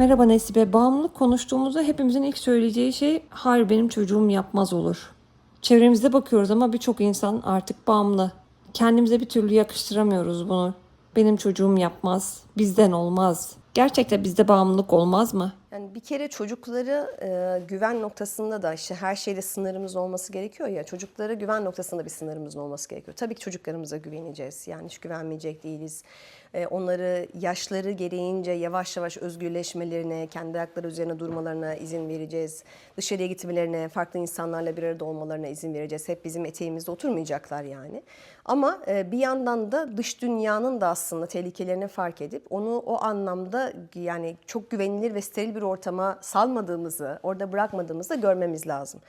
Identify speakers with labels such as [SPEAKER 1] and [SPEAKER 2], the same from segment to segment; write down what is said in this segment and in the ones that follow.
[SPEAKER 1] Merhaba Nesibe. Bağımlılık konuştuğumuzda hepimizin ilk söyleyeceği şey hayır benim çocuğum yapmaz olur. Çevremizde bakıyoruz ama birçok insan artık bağımlı. Kendimize bir türlü yakıştıramıyoruz bunu. Benim çocuğum yapmaz, bizden olmaz. Gerçekten bizde bağımlılık olmaz mı?
[SPEAKER 2] Yani bir kere çocukları güven noktasında da işte her şeyde sınırımız olması gerekiyor ya. Çocuklara güven noktasında bir sınırımızın olması gerekiyor. Tabii ki çocuklarımıza güveneceğiz. Yani hiç güvenmeyecek değiliz. Onları yaşları gereğince yavaş yavaş özgürleşmelerine, kendi ayakları üzerine durmalarına izin vereceğiz. Dışarıya gitmelerine, farklı insanlarla bir arada olmalarına izin vereceğiz. Hep bizim eteğimizde oturmayacaklar yani. Ama bir yandan da dış dünyanın da aslında tehlikelerini fark edip onu o anlamda yani çok güvenilir ve steril bir ortama salmadığımızı, orada bırakmadığımızı da görmemiz lazım.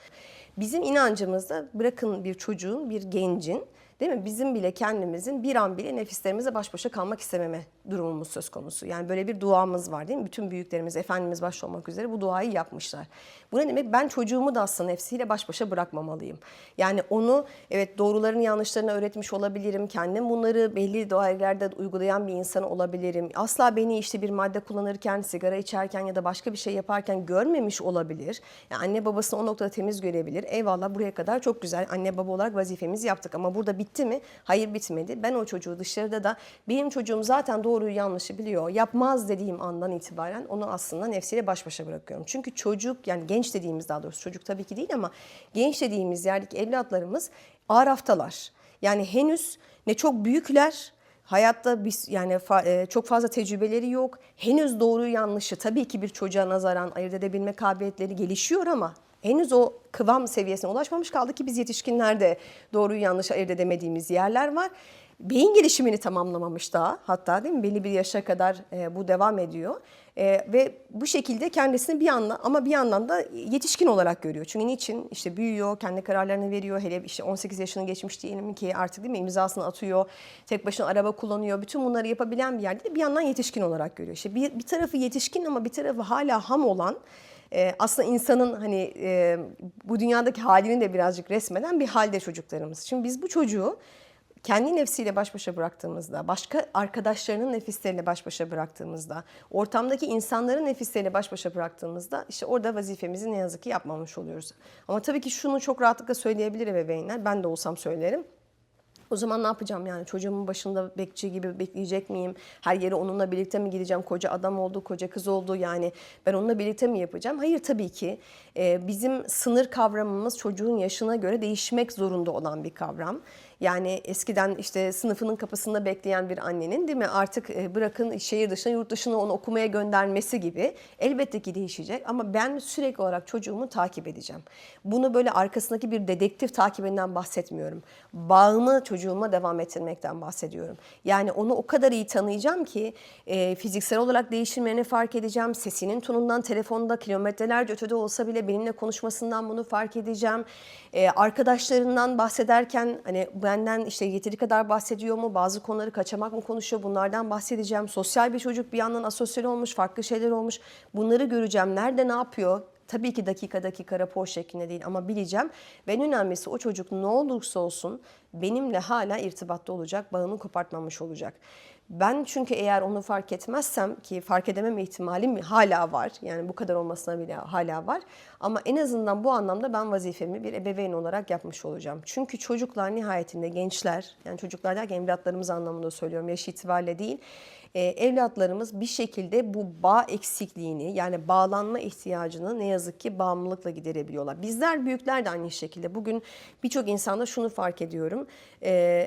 [SPEAKER 2] Bizim inancımızda bırakın bir çocuğun, bir gencin, değil mi? Bizim bile kendimizin bir an bile nefislerimizle baş başa kalmak istememe durumumuz söz konusu. Yani böyle bir duamız var değil mi? Bütün büyüklerimiz, Efendimiz başta olmak üzere bu duayı yapmışlar. Bu ne demek? Ben çocuğumu da aslında nefsiyle baş başa bırakmamalıyım. Yani onu evet doğrularını yanlışlarını öğretmiş olabilirim. Kendim bunları belli dairelerde uygulayan bir insan olabilirim. Asla beni işte bir madde kullanırken, sigara içerken ya da başka bir şey yaparken görmemiş olabilir. Yani anne babasını o noktada temiz görebilir. Eyvallah buraya kadar çok güzel. Anne baba olarak vazifemizi yaptık ama burada bitti mi? Hayır bitmedi. Ben o çocuğu dışarıda da benim çocuğum zaten doğruyu yanlışı biliyor. Yapmaz dediğim andan itibaren onu aslında nefsiyle baş başa bırakıyorum. Çünkü çocuk yani genç dediğimiz daha doğrusu çocuk tabii ki değil ama genç dediğimiz yerdeki evlatlarımız araftalar. Yani henüz ne çok büyükler, hayatta biz yani çok fazla tecrübeleri yok. Henüz doğruyu yanlışı tabii ki bir çocuğa nazaran ayırt edebilme kabiliyetleri gelişiyor ama henüz o kıvam seviyesine ulaşmamış, kaldı ki biz yetişkinlerde doğruyu yanlışı ayırt edemediğimiz yerler var. Beyin gelişimini tamamlamamış daha, hatta değil mi, belli bir yaşa kadar bu devam ediyor. Ve bu şekilde kendisini bir yandan ama bir yandan da yetişkin olarak görüyor. Çünkü niçin? İşte büyüyor, kendi kararlarını veriyor. Hele işte 18 yaşını geçmiş diyelim ki artık değil mi, imzasını atıyor, tek başına araba kullanıyor. Bütün bunları yapabilen bir yerde de bir yandan yetişkin olarak görüyor. İşte bir tarafı yetişkin ama bir tarafı hala ham olan, aslında insanın hani bu dünyadaki halini de birazcık resmeden bir halde çocuklarımız. Şimdi biz bu çocuğu kendi nefsiyle baş başa bıraktığımızda, başka arkadaşlarının nefisleriyle baş başa bıraktığımızda, ortamdaki insanların nefisleriyle baş başa bıraktığımızda işte orada vazifemizi ne yazık ki yapmamış oluyoruz. Ama tabii ki şunu çok rahatlıkla söyleyebilir ebeveynler, ben de olsam söylerim. O zaman ne yapacağım yani, çocuğumun başında bekçi gibi bekleyecek miyim? Her yere onunla birlikte mi gideceğim? Koca adam oldu, koca kız oldu, yani ben onunla birlikte mi yapacağım? Hayır, tabii ki bizim sınır kavramımız çocuğun yaşına göre değişmek zorunda olan bir kavram. Yani eskiden işte sınıfının kapısında bekleyen bir annenin değil mi artık bırakın şehir dışına, yurt dışına onu okumaya göndermesi gibi elbette ki değişecek. Ama ben sürekli olarak çocuğumu takip edeceğim. Bunu böyle arkasındaki bir dedektif takibinden bahsetmiyorum. Bağımı çocuğuma devam ettirmekten bahsediyorum. Yani onu o kadar iyi tanıyacağım ki fiziksel olarak değişimlerini fark edeceğim. Sesinin tonundan, telefonda kilometrelerce ötede olsa bile benimle konuşmasından bunu fark edeceğim. Arkadaşlarından bahsederken hani benden işte yeteri kadar bahsediyor mu, bazı konuları kaçamak mı konuşuyor, bunlardan bahsedeceğim. Sosyal bir çocuk, bir yandan asosyal olmuş, farklı şeyler olmuş. Bunları göreceğim. Nerede ne yapıyor? Tabii ki dakika dakika rapor şeklinde değil ama bileceğim. Ve en önemlisi o çocuk ne olursa olsun benimle hala irtibatta olacak, bağını kopartmamış olacak. Ben çünkü eğer onu fark etmezsem, ki fark edememe ihtimalim hala var. Yani bu kadar olmasına bile hala var. Ama en azından bu anlamda ben vazifemi bir ebeveyn olarak yapmış olacağım. Çünkü çocuklar nihayetinde, gençler, yani çocuklar derken evlatlarımız anlamında söylüyorum, yaş itibariyle değil. Evlatlarımız bir şekilde bu bağ eksikliğini, yani bağlanma ihtiyacını ne yazık ki bağımlılıkla giderebiliyorlar. Bizler büyükler de aynı şekilde. Bugün birçok insanda şunu fark ediyorum.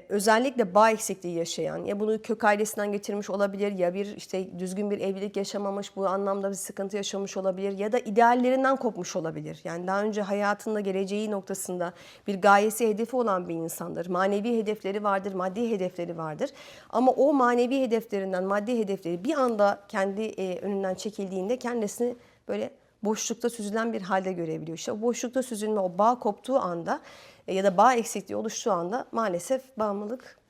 [SPEAKER 2] Özellikle bağ eksikliği yaşayan, ya bunu kök ailesinden getirmiş olabilir, ya bir işte düzgün bir evlilik yaşamamış, bu anlamda bir sıkıntı yaşamış olabilir, ya da ideallerinden kopmuş olabilir. Yani daha önce hayatında geleceği noktasında bir gayesi, hedefi olan bir insandır. Manevi hedefleri vardır, maddi hedefleri vardır. Ama o manevi hedeflerinden, maddi hedefleri bir anda kendi önünden çekildiğinde kendisini böyle boşlukta süzülen bir halde görebiliyor. İşte o boşlukta süzülme, o bağ koptuğu anda ya da bağ eksikliği oluştuğu anda maalesef bağımlılık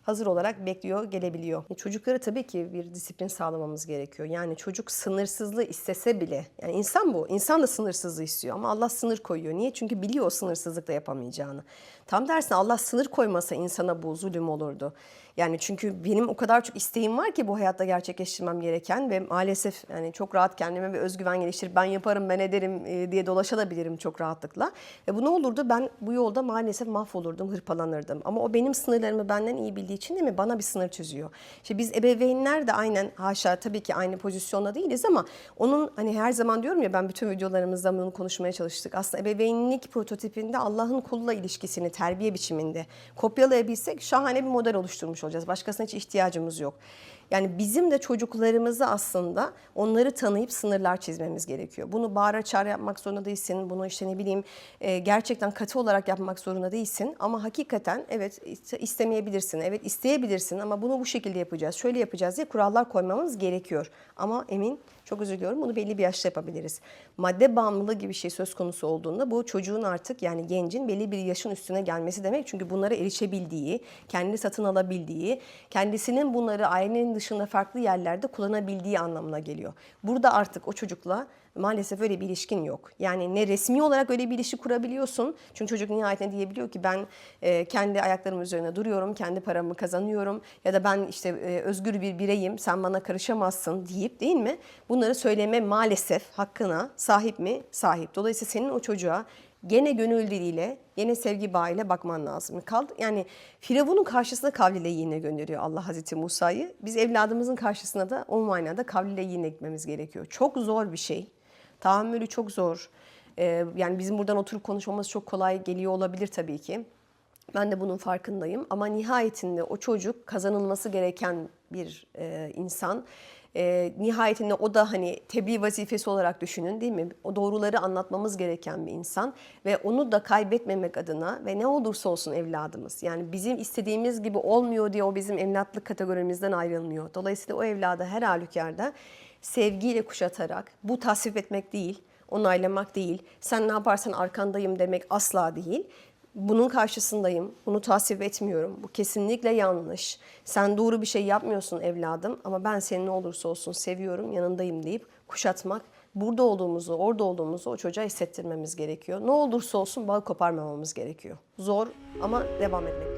[SPEAKER 2] hazır olarak bekliyor, gelebiliyor. Çocuklara tabii ki bir disiplin sağlamamız gerekiyor. Yani çocuk sınırsızlığı istese bile, yani insan bu, insan da sınırsızlığı istiyor ama Allah sınır koyuyor. Niye? Çünkü biliyor o sınırsızlıkla yapamayacağını. Tam tersine Allah sınır koymasa insana bu zulüm olurdu. Yani çünkü benim o kadar çok isteğim var ki bu hayatta gerçekleştirmem gereken ve maalesef yani çok rahat kendime bir özgüven geliştirip ben yaparım, ben ederim diye dolaşabilirim çok rahatlıkla. Ve bu ne olurdu? Ben bu yolda maalesef mahvolurdum, hırpalanırdım. Ama o benim sınırlarımı benden iyi bildiği için değil mi? Bana bir sınır çiziyor. İşte biz ebeveynler de aynen haşa tabii ki aynı pozisyonda değiliz ama onun hani her zaman diyorum ya ben bütün videolarımızda bunu konuşmaya çalıştık. Aslında ebeveynlik prototipinde Allah'ın kulla ilişkisini terbiye biçiminde kopyalayabilsek şahane bir model oluşturmuş olacağız. Başkasına hiç ihtiyacımız yok. Yani bizim de çocuklarımızı aslında onları tanıyıp sınırlar çizmemiz gerekiyor. Bunu bağıra çağıra yapmak zorunda değilsin. Bunu işte ne bileyim gerçekten katı olarak yapmak zorunda değilsin. Ama hakikaten evet istemeyebilirsin, evet isteyebilirsin ama bunu bu şekilde yapacağız, şöyle yapacağız diye kurallar koymamız gerekiyor. Ama emin çok özür diliyorum bunu belli bir yaşta yapabiliriz. Madde bağımlılığı gibi bir şey söz konusu olduğunda bu çocuğun artık yani gencin belli bir yaşın üstüne gelmesi demek. Çünkü bunlara erişebildiği, kendini satın alabildiği, kendisinin bunları ailenin dışında farklı yerlerde kullanabildiği anlamına geliyor. Burada artık o çocukla maalesef öyle bir ilişkin yok. Yani ne resmi olarak öyle bir ilişki kurabiliyorsun. Çünkü çocuk nihayetinde diyebiliyor ki ben kendi ayaklarım üzerine duruyorum, kendi paramı kazanıyorum ya da ben işte özgür bir bireyim, sen bana karışamazsın deyip değil mi? Bunları söyleme maalesef hakkına sahip mi? Sahip. Dolayısıyla senin o çocuğa gene gönül diliyle, gene sevgi bağıyla bakman lazım. Yani Firavun'un karşısına kavliyle yine gönderiyor Allah Hazreti Musa'yı. Biz evladımızın karşısına da o manada kavliyle yine gitmemiz gerekiyor. Çok zor bir şey. Tahammülü çok zor. Yani bizim buradan oturup konuşmamız çok kolay geliyor olabilir tabii ki. Ben de bunun farkındayım. Ama nihayetinde o çocuk kazanılması gereken bir insan. Nihayetinde o da hani tebliğ vazifesi olarak düşünün değil mi? O doğruları anlatmamız gereken bir insan ve onu da kaybetmemek adına ve ne olursa olsun evladımız. Yani bizim istediğimiz gibi olmuyor diye o bizim evlatlık kategorimizden ayrılmıyor. Dolayısıyla o evladı her halükarda sevgiyle kuşatarak bu tasvip etmek değil, onaylamak değil, sen ne yaparsan arkandayım demek asla değil. Bunun karşısındayım, bunu tasvip etmiyorum. Bu kesinlikle yanlış. Sen doğru bir şey yapmıyorsun evladım ama ben seni ne olursa olsun seviyorum, yanındayım deyip kuşatmak, burada olduğumuzu, orada olduğumuzu o çocuğa hissettirmemiz gerekiyor. Ne olursa olsun bağı koparmamamız gerekiyor. Zor ama devam etmek